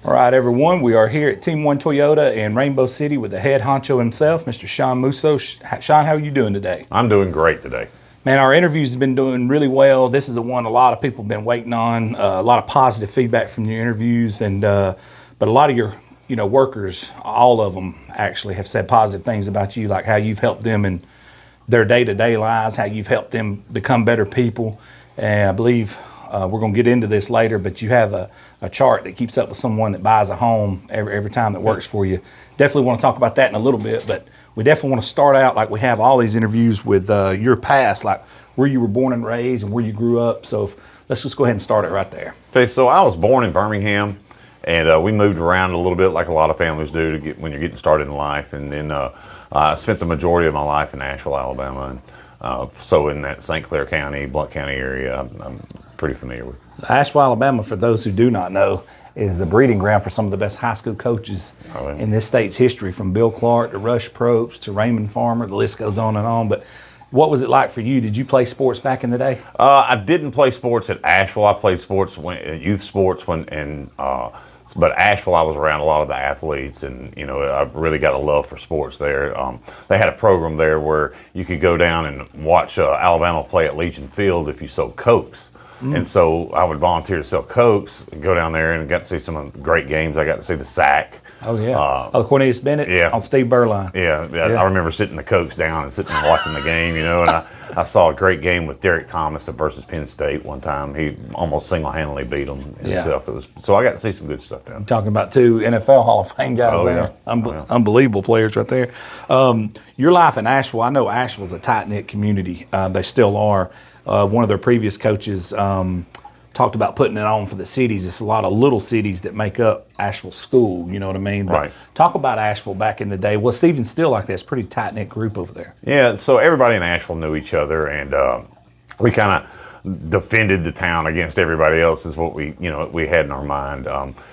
All right, everyone, we are here at Team One Toyota in Rainbow City with the head honcho himself, Mr. Shaun Musso. Shaun, how are you doing today? I'm doing great today. Man, our interviews have been doing really well. This is the one a lot of people have been waiting on. A lot of positive feedback from your interviews, but a lot of your workers, all of them actually have said positive things about you, like how you've helped them in their day-to-day lives, how you've helped them become better people. And I believe we're going to get into this later, but you have a chart that keeps up with someone that buys a home every time that works for you. Definitely want to talk about that in a little bit, but we definitely want to start out like we have all these interviews with your past, like where you were born and raised and where you grew up. So let's just go ahead and start it right there. Okay, so I was born in Birmingham, and we moved around a little bit like a lot of families do when you're getting started in life. And then I spent the majority of my life in Asheville, Alabama, and so in that St. Clair County, Blount County area, I'm pretty familiar with. Asheville, Alabama, for those who do not know, is the breeding ground for some of the best high school coaches in this state's history, from Bill Clark to Rush Probst to Raymond Farmer. The list goes on and on. But what was it like for you? Did you play sports back in the day? I didn't play sports at Asheville. I played sports, youth sports, but Asheville, I was around a lot of the athletes, and I really got a love for sports there. They had a program there where you could go down and watch Alabama play at Legion Field if you sold Cokes. And so I would volunteer to sell Cokes and go down there and got to see some of the great games. I got to see the sack. Oh, yeah. Cornelius Bennett on Steve Berline. Yeah, I remember sitting the Cokes down and sitting and watching the game, and I saw a great game with Derek Thomas versus Penn State one time. He almost single-handedly beat them himself. So I got to see some good stuff down there. Talking about two NFL Hall of Fame guys there. Unbelievable players right there. Your life in Asheville, I know Asheville's a tight-knit community. They still are. One of their previous coaches talked about putting it on for the cities. It's a lot of little cities that make up Asheville school, you know what I mean? Right. But talk about Asheville back in the day. Was Stephen still like that? It's a pretty tight-knit group over there. Yeah, so everybody in Asheville knew each other, and we kind of defended the town against everybody else is what we had in our mind.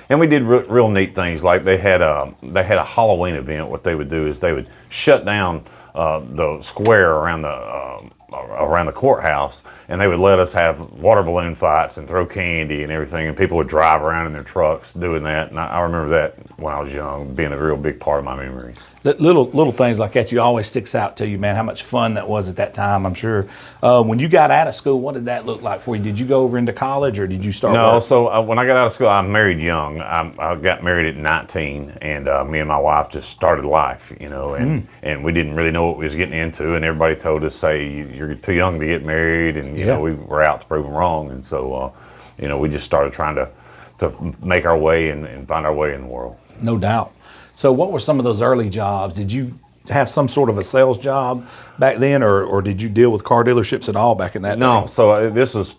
And we did real neat things, like they had a Halloween event. What they would do is they would shut down the square around the courthouse, and they would let us have water balloon fights and throw candy and everything, and people would drive around in their trucks doing that. And I remember that when I was young being a real big part of my memory. Little things like that, you always sticks out to you, man, how much fun that was at that time, I'm sure. When you got out of school, what did that look like for you? Did you go over into college, or did you start No, work? so when I got out of school, I married young. I got married at 19, and me and my wife just started life, and we didn't really know what we was getting into, and everybody told us, say, you're too young to get married, and we were out to prove them wrong. And so we just started trying to make our way and find our way in the world. No doubt. So what were some of those early jobs? Did you have some sort of a sales job back then, or did you deal with car dealerships at all back in that day? No, so this was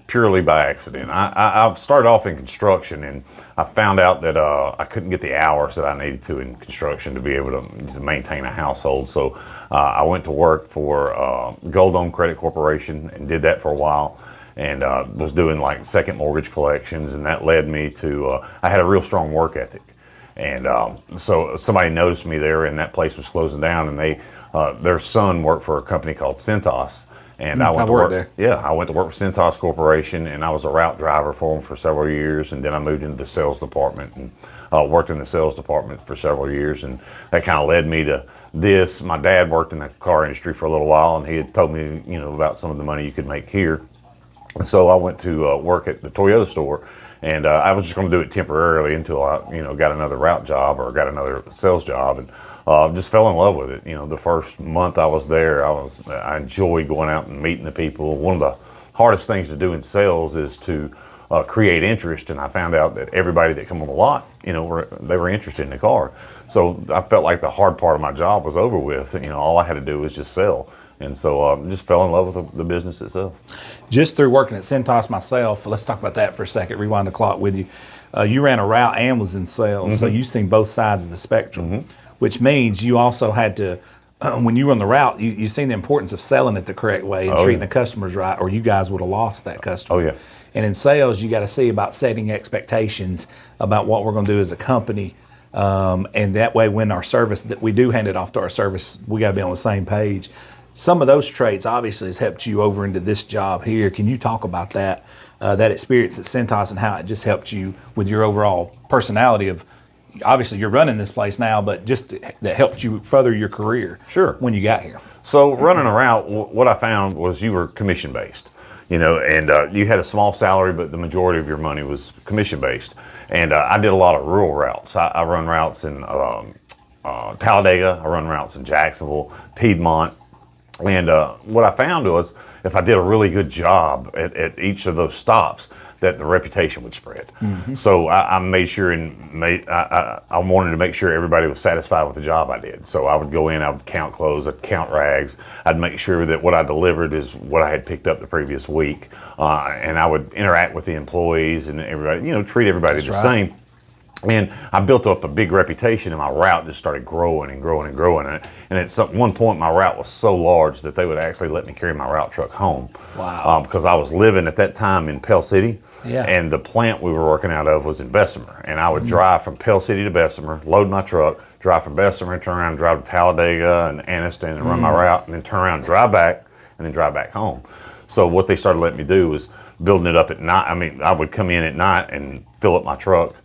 purely by accident. I started off in construction, and I found out that I couldn't get the hours that I needed to in construction to be able to maintain a household. So I went to work for Gold Dome Credit Corporation and did that for a while, and was doing like second mortgage collections, and that led me to, I had a real strong work ethic. And so somebody noticed me there, and that place was closing down, and their son worked for a company called Cintas. And I went to work there. Yeah, I went to work for Cintas Corporation, and I was a route driver for them for several years, and then I moved into the sales department and worked in the sales department for several years, and that kind of led me to this. My dad worked in the car industry for a little while, and he had told me, about some of the money you could make here. And so I went to work at the Toyota store. And I was just going to do it temporarily until I, got another route job or got another sales job, and just fell in love with it. The first month I was there, I enjoyed going out and meeting the people. One of the hardest things to do in sales is to create interest, and I found out that everybody that come on the lot, they were interested in the car. So I felt like the hard part of my job was over with. All I had to do was just sell. And so just fell in love with the business itself. Just through working at Cintas myself, let's talk about that for a second, rewind the clock with you. You ran a route and was in sales, so you've seen both sides of the spectrum, which means you also had to, when you were on the route, you've seen the importance of selling it the correct way and treating the customers right, or you guys would have lost that customer. Oh, yeah. And in sales, you got to see about setting expectations about what we're going to do as a company. And that way, when our service, that we do hand it off to our service, we got to be on the same page. some of those traits obviously has helped you over into this job here. Can you talk about that, that experience at Cintas and how it just helped you with your overall personality of, obviously you're running this place now, but just that helped you further your career when you got here? So running a route, what I found was you were commission based, and you had a small salary, but the majority of your money was commission based. And I did a lot of rural routes. I run routes in Talladega, I run routes in Jacksonville, Piedmont. And what I found was if I did a really good job at each of those stops, that the reputation would spread. So I made sure I wanted to make sure everybody was satisfied with the job I did. So I would go in, I would count clothes, I'd count rags, I'd make sure that what I delivered is what I had picked up the previous week, and I would interact with the employees and everybody, treat everybody the same. And I built up a big reputation, and my route just started growing and growing and growing. And at one point, my route was so large that they would actually let me carry my route truck home. Wow. Because I was living at that time in Pell City, Yeah. and the plant we were working out of was in Bessemer. And I would drive from Pell City to Bessemer, load my truck, drive from Bessemer, turn around and drive to Talladega and Anniston and run my route, and then turn around and drive back, and then drive back home. So what they started letting me do was building it up at night. I mean, I would come in at night and fill up my truck,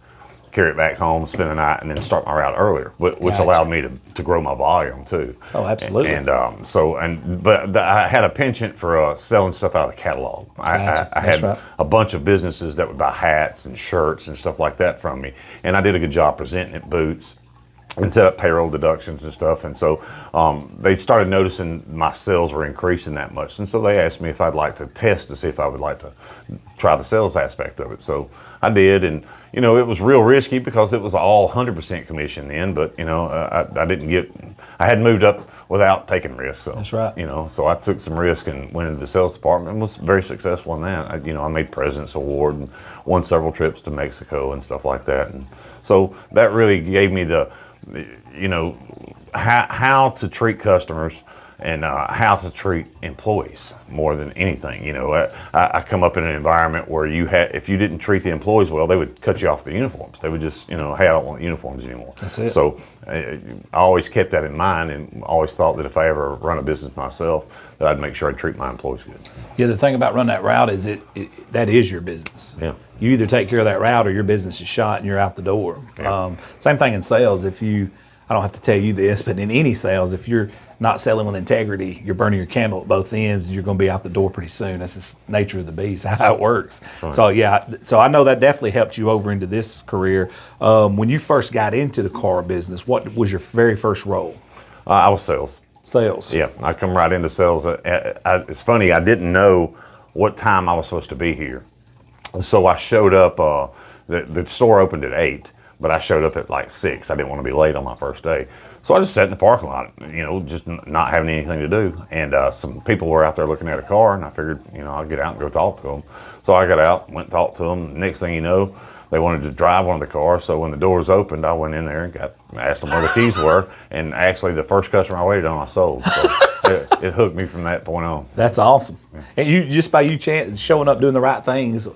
carry it back home, spend the night, and then start my route earlier, which allowed me to grow my volume too. Oh, absolutely. But I had a penchant for selling stuff out of the catalog. I had a bunch of businesses that would buy hats and shirts and stuff like that from me, and I did a good job presenting at booths and set up payroll deductions and stuff. And so they started noticing my sales were increasing that much. And so they asked me if I'd like to test to see if I would like to try the sales aspect of it. So I did. And, it was real risky because it was all 100% commission then. But, I hadn't moved up without taking risks. So, That's right. So I took some risk and went into the sales department and was very successful in that. I made President's Award and won several trips to Mexico and stuff like that. And so that really gave me how to treat customers and how to treat employees more than anything. I come up in an environment where if you didn't treat the employees well, they would cut you off the uniforms. They would just, hey, I don't want uniforms anymore. That's it. So I always kept that in mind and always thought that if I ever run a business myself, that I'd make sure I treat my employees good. Yeah, the thing about running that route is that is your business. Yeah. You either take care of that route or your business is shot and you're out the door. Yeah. Same thing in sales. I don't have to tell you this, but in any sales, if you're not selling with integrity, you're burning your candle at both ends and you're going to be out the door pretty soon. That's the nature of the beast, how it works. Right. So I know that definitely helped you over into this career. When you first got into the car business, what was your very first role? I was sales. Sales. Yeah, I come right into sales. It's funny, I didn't know what time I was supposed to be here. So I showed up, the store opened at 8, but I showed up at like 6. I didn't want to be late on my first day. So I just sat in the parking lot, just not having anything to do. And some people were out there looking at a car, and I figured, I'll get out and go talk to them. So I got out, went and talked to them. Next thing you know, they wanted to drive one of the cars. So when the doors opened, I went in there and asked them where the keys were. And actually, the first customer I waited on, I sold. So it hooked me from that point on. That's awesome. Yeah. And you just by you showing up doing the right things,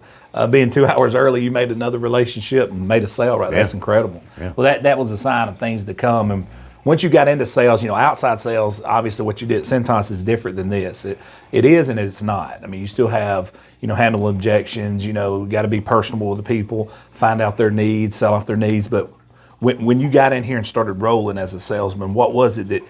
being 2 hours early, you made another relationship and made a sale. Right, that's incredible. Yeah. Well, that was a sign of things to come. And once you got into sales, outside sales, obviously what you did at Cintas is different than this. It is and it's not. I mean, you still have handle objections. Got to be personable with the people, find out their needs, sell off their needs, but. When you got in here and started rolling as a salesman, what was it did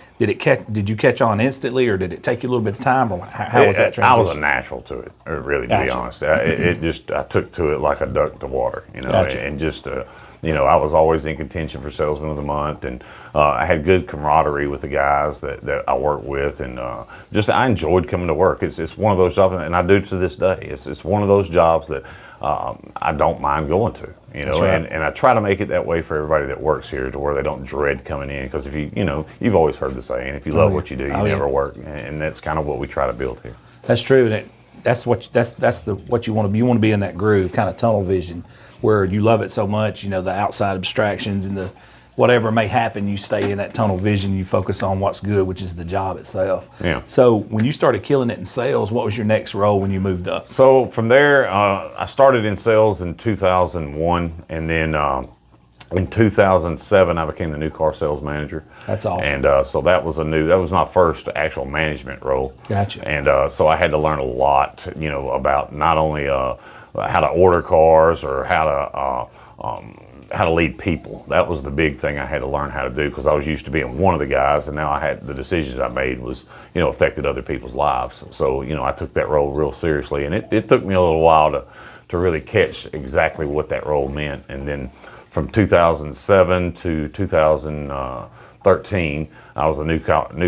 you catch on instantly, or did it take you a little bit of time, or how was that transition? I was a natural to it, really, to be honest. I took to it like a duck to water, Gotcha. and just, I was always in contention for Salesman of the Month, and I had good camaraderie with the guys that I worked with, and I enjoyed coming to work. It's one of those jobs, and I do to this day. It's one of those jobs that I don't mind going to, right. and I try to make it that way for everybody that works here, to where they don't dread coming in. Because if you've always heard the saying, if you love what you do, you never work, and that's kind of what we try to build here. That's true, and that's what you want to be. You want to be in that groove, kind of tunnel vision, where you love it so much. The outside abstractions and the whatever may happen, you stay in that tunnel vision. You focus on what's good, which is the job itself. Yeah. So when you started killing it in sales, what was your next role when you moved up? So from there, I started in sales in 2001, and then In 2007, I became the new car sales manager. That's awesome. And so that was my first actual management role. Gotcha. And so I had to learn a lot, about not only how to order cars or how to lead people. That was the big thing I had to learn how to do, because I was used to being one of the guys, and now I had the decisions I made was, affected other people's lives. So, I took that role real seriously, and it took me a little while to really catch exactly what that role meant. And then from 2007 to 2013, I was the new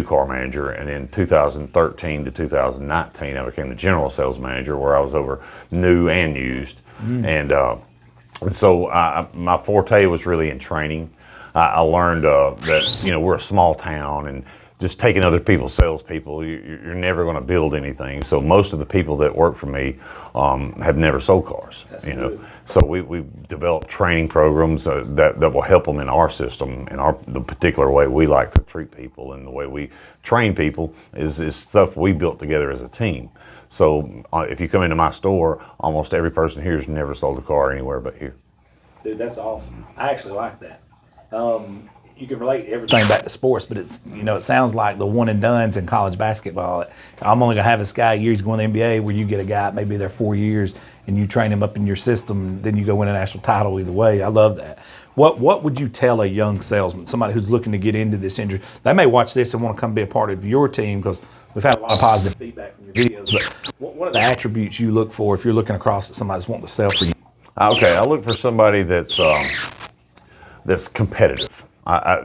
car manager, and then 2013 to 2019, I became the general sales manager, where I was over new and used. And so my forte was really in training. I learned that we're a small town, and just taking other people's salespeople, you're never going to build anything. So most of the people that work for me have never sold cars. Good. So we developed training programs that will help them in our system, in the particular way we like to treat people, and the way we train people is stuff we built together as a team. So if you come into my store, almost every person here has never sold a car anywhere but here. Dude, that's awesome. I actually like that. You can relate everything back to sports, but it's, it sounds like the one and dones in college basketball. I'm only going to have this guy a year, he's going to the NBA, where you get a guy maybe there 4 years and you train him up in your system, then you go win a national title either way. I love that. What would you tell a young salesman, somebody who's looking to get into this industry? They may watch this and want to come be a part of your team, because we've had a lot of positive feedback from your videos, but what are the attributes you look for if you're looking across at somebody that's wanting to sell for you? Okay, I look for somebody that's competitive.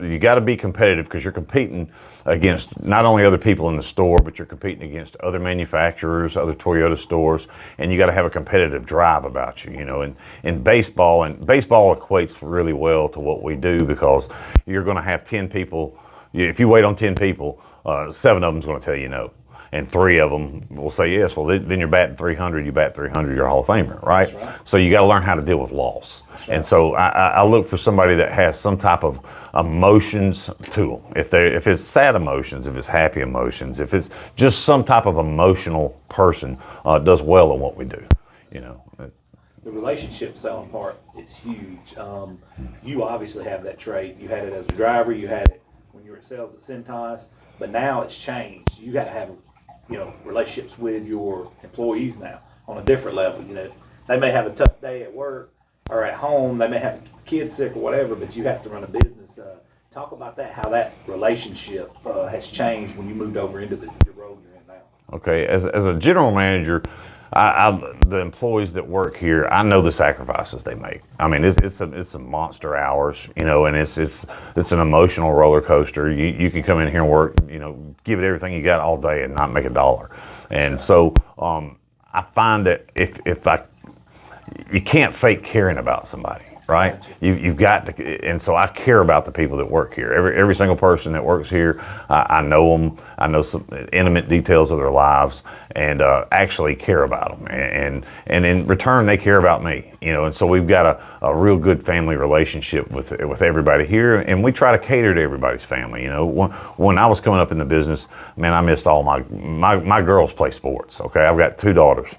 You got to be competitive, because you're competing against not only other people in the store, but you're competing against other manufacturers, other Toyota stores, and you got to have a competitive drive about you. And in baseball, equates really well to what we do, because you're going to have 10 people. If you wait on 10 people, 7 of them's going to tell you no, and 3 of them will say yes. Well, then you're batting 300. You bat 300, you're a Hall of Famer, right? That's right. So you got to learn how to deal with loss. Right. And so I look for somebody that has some type of emotions to them. If it's sad emotions, if it's happy emotions, if it's just some type of emotional person, does well in what we do. The relationship selling part is huge. You obviously have that trait. You had it as a driver. You had it when you were at sales at Cintas, but now it's changed. You got to have relationships with your employees now on a different level. They may have a tough day at work or at home. They may have kids sick or whatever, but you have to run a business. Talk about that, how that relationship has changed when you moved over into the role you're in now. Okay, as a general manager, the employees that work here, I know the sacrifices they make. I mean, it's some monster hours, and it's an emotional roller coaster. You can come in here and work, give it everything you got all day and not make a dollar. And so I find that you can't fake caring about somebody. Right? You've got to, and so I care about the people that work here. Every single person that works here, I know them. I know some intimate details of their lives, and actually care about them. And in return, they care about me. And so we've got a real good family relationship with everybody here, and we try to cater to everybody's family. When I was coming up in the business, man, I missed all my girls play sports. Okay, I've got 2 daughters.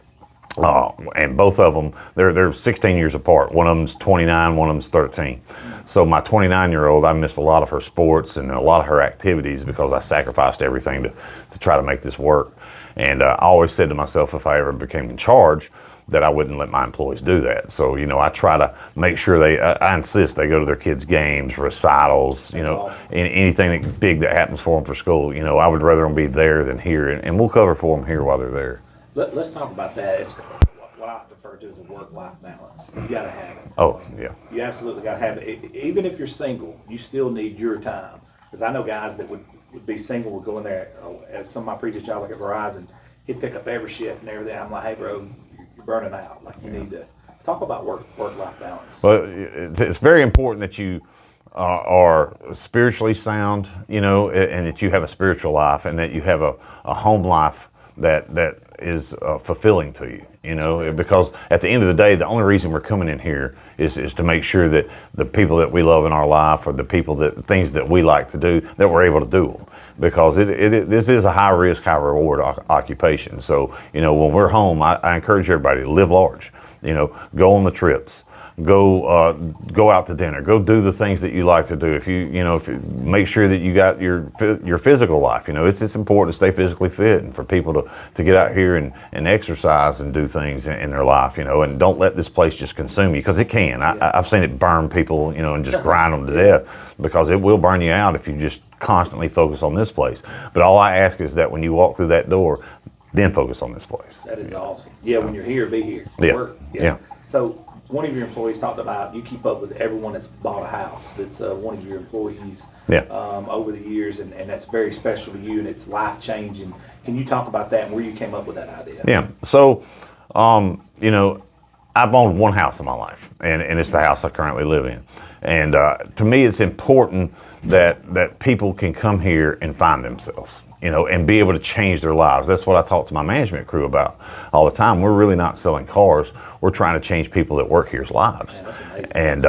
And both of them, they're 16 years apart. One of them's 29, one of them's 13. So my 29-year-old, I missed a lot of her sports and a lot of her activities, because I sacrificed everything to try to make this work. And I always said to myself, if I ever became in charge, that I wouldn't let my employees do that. So, I try to make sure I insist they go to their kids' games, recitals, awesome. Anything big that happens for them for school. I would rather them be there than here, and we'll cover for them here while they're there. Let's talk about that. It's what I refer to as a work-life balance. You got to have it. Oh, yeah. You absolutely got to have it. Even if you're single, you still need your time. Because I know guys that would be single would go in there. At some of my previous jobs, like at Verizon, he'd pick up every shift and everything. I'm like, hey, bro, you're burning out. Like, you need to talk about work-life balance. Well, it's very important that you are spiritually sound, and that you have a spiritual life, and that you have a home life that is fulfilling to you, because at the end of the day, the only reason we're coming in here is to make sure that the people that we love in our life, or the things that we like to do, that we're able to do them, because this is a high risk, high reward occupation. So, when we're home, I encourage everybody to live large, go on the trips, go out to dinner, go do the things that you like to do. If you make sure that you got your physical life. It's important to stay physically fit and for people to get out here and exercise and do things in their life. And don't let this place just consume you, because it can. I've seen it burn people, and just grind them to death, because it will burn you out if you just constantly focus on this place. But all I ask is that when you walk through that door, then focus on this place. That is awesome. Yeah, when you're here, be here. Yeah. Work. Yeah. So one of your employees talked about you keep up with everyone that's bought a house. That's one of your employees over the years, and that's very special to you, and it's life changing. Can you talk about that and where you came up with that idea? Yeah. So, I've owned one house in my life, and it's the house I currently live in. And to me, it's important that people can come here and find themselves, and be able to change their lives. That's what I talk to my management crew about all the time. We're really not selling cars. We're trying to change people that work here's lives. Man, that's amazing. And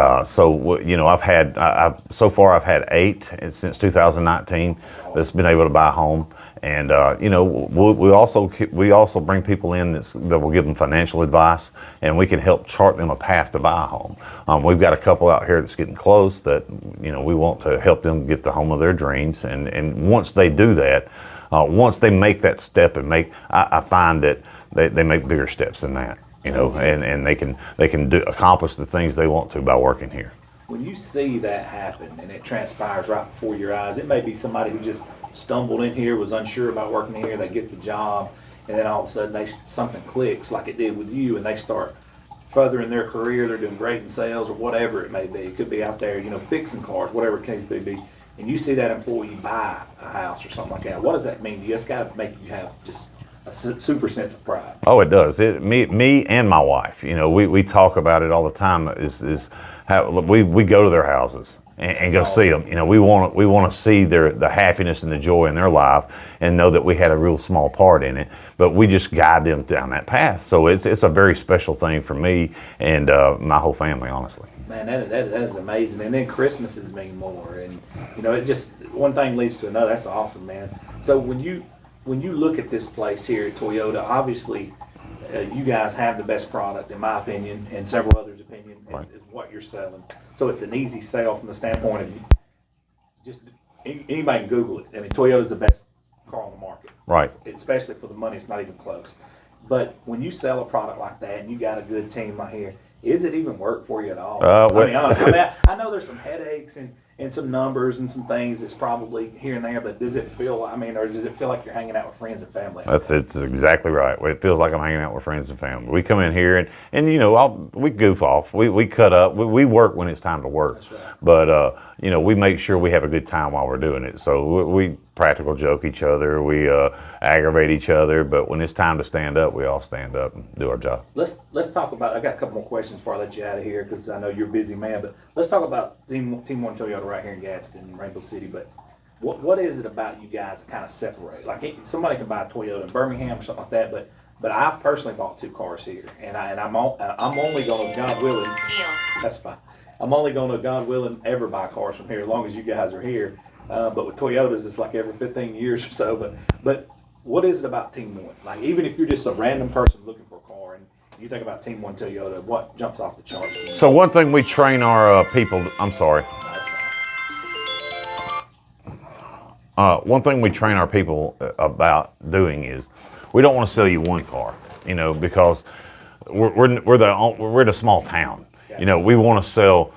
so far I've had 8 since 2019 that's been able to buy a home. And we also bring people in that will give them financial advice, and we can help chart them a path to buy a home. We've got a couple out here that's getting close that we want to help them get the home of their dreams. And once they do that, once they make that step, I find that they make bigger steps than that. And they can accomplish the things they want to by working here. When you see that happen and it transpires right before your eyes, it may be somebody who just stumbled in here, was unsure about working here, they get the job, and then all of a sudden something clicks like it did with you, and they start furthering their career. They're doing great in sales or whatever it may be. It could be out there, fixing cars, whatever the case may be. And you see that employee buy a house or something like that. What does that mean? It's got to make you have just a super sense of pride. Oh, it does. Me and my wife, we talk about it all the time. Is how we go to their houses and go see them. We want to see the happiness and the joy in their life, and know that we had a real small part in it. But we just guide them down that path. So it's a very special thing for me and my whole family, honestly. Man, that is amazing. And then Christmases mean more, and it just one thing leads to another. That's awesome, man. So when you look at this place here at Toyota, obviously you guys have the best product, in my opinion, and several others' opinion, is what you're selling. So it's an easy sale from the standpoint of just anybody can Google it. I mean, Toyota's the best car on the market. Right. Especially for the money, it's not even close. But when you sell a product like that and you got a good team right here, is it even work for you at all? I mean, honestly, I know there's some headaches and some numbers and some things that's probably here and there, but does it feel, or does it feel like you're hanging out with friends and family? It's exactly right. It feels like I'm hanging out with friends and family. We come in here and we goof off. We cut up. We work when it's time to work. That's right. But, we make sure we have a good time while we're doing it. So we practical joke each other. We aggravate each other. But when it's time to stand up, we all stand up and do our job. Let's talk about, I got a couple more questions before I let you out of here, because I know you're a busy man, but let's talk about Team One Toyota right here in Gadsden, Rainbow City. But what is it about you guys that kind of separate? Like somebody can buy a Toyota in Birmingham or something like that, but I've personally bought 2 cars here, and I'm only going to, God willing, that's fine. I'm only going to, God willing, ever buy cars from here as long as you guys are here. But with Toyotas, it's like every 15 years or so. But what is it about Team One? Like, even if you're just a random person looking for a car and you think about Team One Toyota, what jumps off the charts? So one thing we train our people, I'm sorry. One thing we train our people about doing is we don't want to sell you one car, because we're in a small town. We want to sell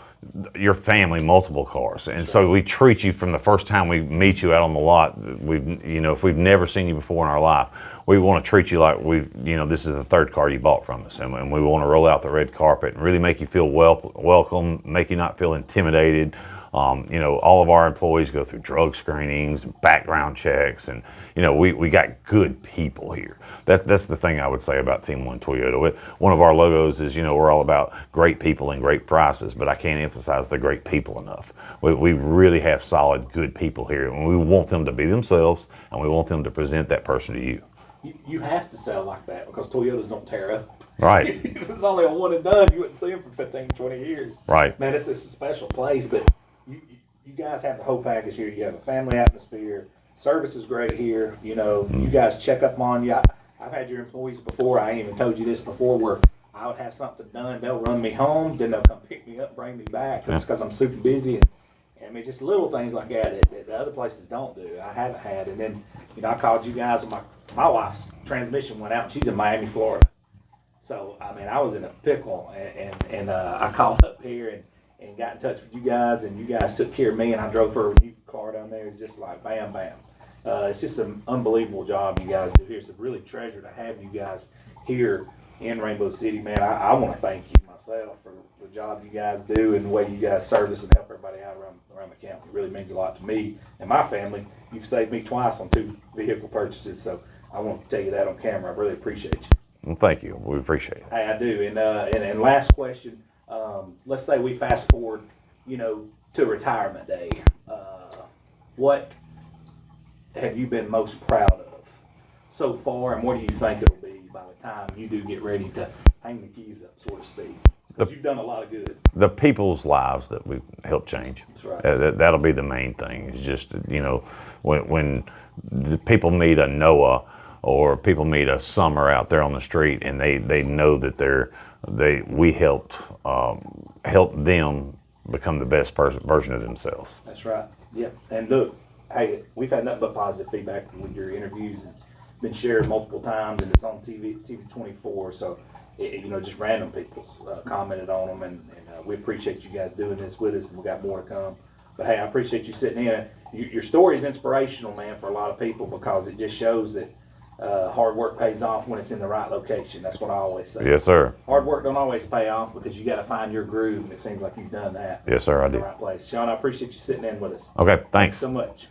your family multiple cars, and so we treat you from the first time we meet you out on the lot. If we've never seen you before in our life, we want to treat you like this is the 3rd car you bought from us, and we want to roll out the red carpet and really make you feel welcome, make you not feel intimidated. All of our employees go through drug screenings, background checks, and we got good people here. That's the thing I would say about Team One Toyota. One of our logos is we're all about great people and great prices, but I can't emphasize the great people enough. We really have solid, good people here, and we want them to be themselves, and we want them to present that person to you. You have to sell like that because Toyotas don't tear up. Right. If it's only a one and done, you wouldn't see them for 15, 20 years. Right. Man, it's a special place, but you guys have the whole package here. You have a family atmosphere. Service is great here. You guys check up on you. I've had your employees before. I ain't even told you this before, where I would have something done, they'll run me home, then they'll come pick me up, bring me back, because I'm super busy. And I mean, just little things like that the other places don't do. I haven't had. And then, I called you guys, and my wife's transmission went out, and she's in Miami, Florida. So, I mean, I was in a pickle, and I called up here and got in touch with you guys, and you guys took care of me, and I drove her a new car down there. It's just like bam, bam. It's just an unbelievable job you guys do here. It's a really treasure to have you guys here in Rainbow City, man. I want to thank you myself for the job you guys do and the way you guys service and help everybody out around the county. It really means a lot to me and my family. You've saved me twice on 2 vehicle purchases, so I want to tell you that on camera. I really appreciate you. Well, thank you. We appreciate it. Hey, I do. And last question. Let's say we fast forward, to retirement day. What have you been most proud of so far, and what do you think it'll be by the time you do get ready to hang the keys up, so to speak? Because you've done a lot of good. The people's lives that we help change. That's right. That'll be the main thing. It's just, when the people meet a Noah or people meet a Summer out there on the street, and they know that we helped help them become the best version of themselves. That's right. Yep. And look, hey, we've had nothing but positive feedback with your interviews, and been shared multiple times, and it's on TV 24. So, just random people's commented on them, and we appreciate you guys doing this with us, and we got more to come. But hey, I appreciate you sitting in. Your story is inspirational, man, for a lot of people, because it just shows that hard work pays off when it's in the right location. That's what I always say. Yes, sir. Hard work don't always pay off, because you got to find your groove, and it seems like you've done that. Yes, sir, I in the do. right place. Shaun, I appreciate you sitting in with us. Okay, thanks. So much.